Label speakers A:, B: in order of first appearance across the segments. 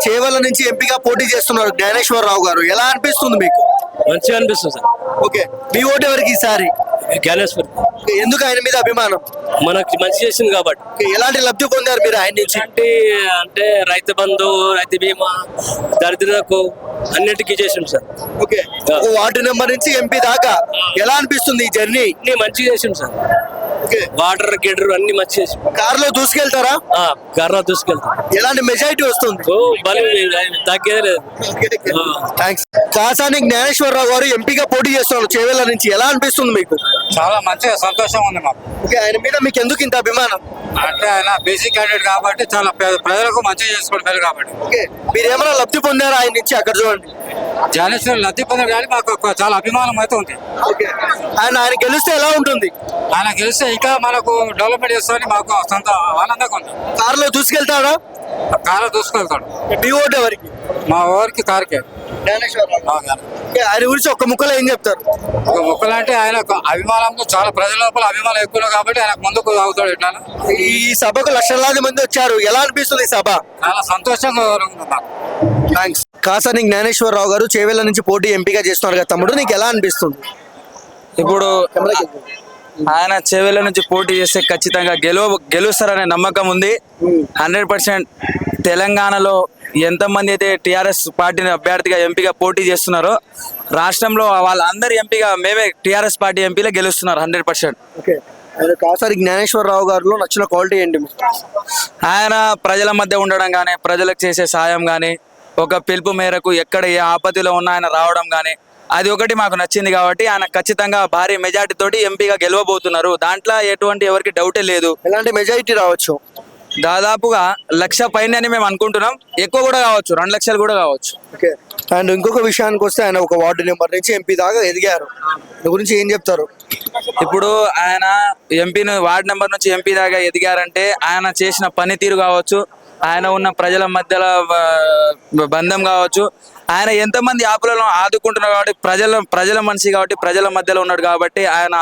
A: చేవెళ్ళ నుంచి ఎంపీగా పోటీ చేస్తున్నారు జ్ఞానేశ్వరరావు గారు, ఎలా అనిపిస్తుంది మీకు?
B: మంచిగా అనిపిస్తుంది సార్.
A: ఓకే, మీ ఓటు ఎవరికి ఈసారి?
B: జ్ఞానేశ్వర్
A: ఎందుకు ఆయన మీద అభిమానం?
B: మనకి మంచి చేసింది కాబట్టి.
A: ఎలాంటి లబ్ధి పొందారు మీరు ఆయన నుంచి?
B: అంటే రైతు బంధు, రైతు బీమా, దరిద్రులకు అన్నిటికీ చేసిండు సార్.
A: ఓకే, ఒక వార్డు నెంబర్ నుంచి ఎంపీ దాకా ఎలా అనిపిస్తుంది ఈ జర్నీ?
B: అన్ని మంచిగా చేసిండు సార్.
A: ఓకే,
B: వాటర్ గిడర్ అన్ని మంచి చేసి
A: కారులో దూసుకెళ్తారా?
B: కర్ర దూసుకెళ్తాం.
A: ఎలాంటి మెజారిటీ వస్తుంది?
B: బలి తగ్గేదే లేదు.
A: థ్యాంక్స్. కాసాని జ్ఞానేశ్వరరావు గారు ఎంపీగా పోటీ చేస్తున్నారు చేవెళ్ళ నుంచి, ఎలా అనిపిస్తుంది మీకు?
C: చాలా మంచిగా సంతోషం ఉంది మాకు.
A: ఓకే, ఆయన మీద మీకు ఎందుకు ఇంత అభిమానం?
C: అంటే ఆయన బీసీ క్యాండిడేట్ కాబట్టి చాలా ప్రజలకు మంచిగా చేసుకుంటారు కాబట్టి.
A: ఓకే, మీరు ఏమైనా లబ్ధి పొందారా ఆయన నుంచి? అక్కడ చూడండి,
C: జ్ఞానేశ్వర్ లబ్ధి పొందారు కానీ మాకు చాలా అభిమానం అయితే ఉంది.
A: ఓకే, ఆయన గెలిస్తే ఎలా ఉంటుంది?
C: ఆయన గెలిస్తే ఇంకా మనకు డెవలప్మెంట్ చేస్తామని మాకు సొంత ఆనందంగా ఉంది.
A: కారులో దూసుకెళ్తాడా?
C: కారు దూసుకెళ్తాడు.
A: మీ ఓటు ఎవరికి?
C: మా ఊరికి కారుకే.
A: ఆయన గురించి ఒక్క ముక్కలో ఏం చెప్తారు?
C: ఒక ముక్కలు అంటే ఆయన అభిమానంతో చాలా ప్రజల లోపల అభిమానం ఎక్కువ కాబట్టి ఆయన ముందుకు సాగుతాడు. ఇట్లా
A: ఈ సభకు లక్షలాది మంది వచ్చారు, ఎలా అనిపిస్తుంది ఈ సభ?
C: చాలా సంతోషంగా ఉంది మాకు.
A: థ్యాంక్స్. కాసాని జ్ఞానేశ్వరరావు గారు చేవెళ్ళ నుంచి పోటీ ఎంపీగా చేస్తున్నారు కదా తమ్ముడు, నీకు ఎలా అనిపిస్తుంది?
D: ఇప్పుడు ఆయన చేవెళ్ళ నుంచి పోటీ చేస్తే ఖచ్చితంగా గెలుస్తారనే నమ్మకం ఉంది. 100% తెలంగాణలో ఎంతమంది అయితే టీఆర్ఎస్ పార్టీని అభ్యర్థిగా ఎంపీగా పోటీ చేస్తున్నారో రాష్ట్రంలో వాళ్ళందరి ఎంపీగా మేమే టీఆర్ఎస్ పార్టీ ఎంపీలే గెలుస్తున్నారు 100%.
A: ఓకే, కాసాని జ్ఞానేశ్వరరావు గారిలో నచ్చిన క్వాలిటీ ఏంటి?
D: ఆయన ప్రజల మధ్య ఉండడం కానీ, ప్రజలకు చేసే సాయం కానీ, ఒక పిలుపు మేరకు ఎక్కడ ఏ ఆపత్తిలో ఉన్నా ఆయన రావడం కానీ, అది ఒకటి మాకు నచ్చింది కాబట్టి ఆయన ఖచ్చితంగా భారీ మెజార్టీ తోటి ఎంపీగా గెలవబోతున్నారు. దాంట్లో ఎటువంటి ఎవరికి డౌటే లేదు.
A: ఎలాంటి మెజారిటీ రావచ్చు?
D: దాదాపుగా 1,00,000 పైన అని మేము అనుకుంటున్నాం. ఎక్కువ కూడా కావచ్చు, 2 లక్షలు కూడా కావచ్చు.
A: ఓకే, అండ్ ఇంకొక విషయానికి వస్తే ఆయన ఒక వార్డు నెంబర్ నుంచి ఎంపీ దాకా ఎదిగారు, దాని గురించి ఏం చెప్తారు?
D: ఇప్పుడు ఆయన వార్డు నెంబర్ నుంచి ఎంపీ దాకా ఎదిగారంటే ఆయన చేసిన పనితీరు కావచ్చు, ఆయన ఉన్న ప్రజల మధ్యలో బంధం కావచ్చు, ఆయన ఎంతమంది ఆపులను ఆదుకుంటున్నారు కాబట్టి ప్రజల మనిషి కాబట్టి ప్రజల మధ్యలో ఉన్నాడు కాబట్టి ఆయన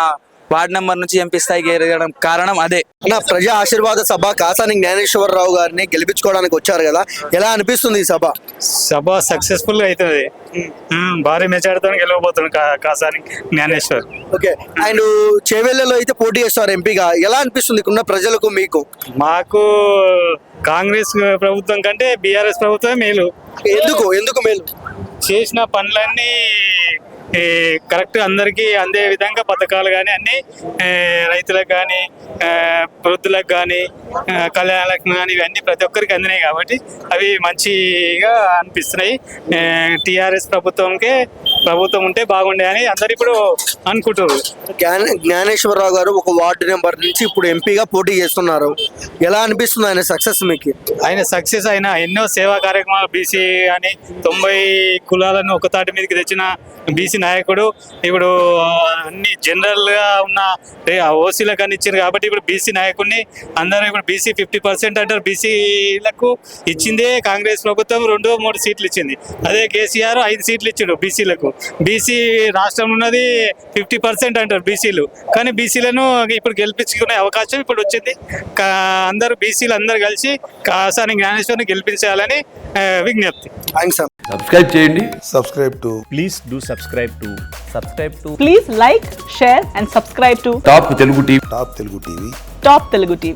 D: వార్డు నెంబర్ నుంచి ఎంపీ స్థాయికి ఎదగడం కారణం అదే.
A: నా ప్రజా ఆశీర్వాద సభ కాసాని జ్ఞానేశ్వరరావు గారిని గెలిపించుకోవడానికి వచ్చారు కదా, ఎలా అనిపిస్తుంది ఈ సభ?
E: సభ సక్సెస్ఫుల్ గా అవుతుంది. భారీ మెజార్టీతో గెలవబోతుంది కాసాని జ్ఞానేశ్వర్.
A: ఓకే, అండ్ చేవెళ్ళలో అయితే పోటీ చేస్తారు ఎంపీగా, ఎలా అనిపిస్తుంది ఉన్న ప్రజలకు మీకు?
E: మాకు కాంగ్రెస్ ప్రభుత్వం కంటే బీఆర్ఎస్ ప్రభుత్వమే మేలు.
A: ఎందుకు మేలు?
E: చేసిన పనులన్నీ కరెక్ట్ అందరికీ అందే విధంగా పథకాలు కానీ అన్ని రైతులకు కానీ, వృద్ధులకు కానీ, కళ్యాణాలకు కానీ ఇవన్నీ ప్రతి ఒక్కరికి అందినాయి కాబట్టి అవి మంచిగా అనిపిస్తున్నాయి. టీఆర్ఎస్ ప్రభుత్వం ఉంటే బాగుండే అని అందరు ఇప్పుడు అనుకుంటారు.
A: జ్ఞానేశ్వరరావు గారు ఒక వార్డు నెంబర్ నుంచి ఇప్పుడు ఎంపీగా పోటీ చేస్తున్నారు, ఎలా అనిపిస్తుంది ఆయన సక్సెస్ మీకు?
E: ఆయన సక్సెస్ అయిన ఎన్నో సేవా కార్యక్రమాలు, బీసీ అని 90 కులాలను ఒక తాటి మీదకి తెచ్చిన బీసీ నాయకుడు. ఇప్పుడు అన్ని జనరల్ గా ఉన్న ఓసీలకు అని ఇచ్చింది కాబట్టి ఇప్పుడు బీసీ నాయకుడిని అందరూ ఇప్పుడు బీసీ 50% అంటారు. బీసీలకు ఇచ్చిందే కాంగ్రెస్ ప్రభుత్వం 2-3 సీట్లు ఇచ్చింది. అదే కేసీఆర్ 5 సీట్లు ఇచ్చిండు బీసీలకు. బీసీ రాష్ట్రం ఉన్నది 50% అంటారు బీసీలు, కానీ బీసీలను ఇప్పుడు గెలిపించుకునే అవకాశం ఇప్పుడు వచ్చింది. అందరూ బీసీలు అందరూ కలిసి కాసాని జ్ఞానేశ్వర్ని గెలిపించాలని విజ్ఞప్తి.
F: సబ్స్క్రైబ్ చేయండి.
G: Please like, share and subscribe to
F: top Telugu TV.
G: Top Telugu TV.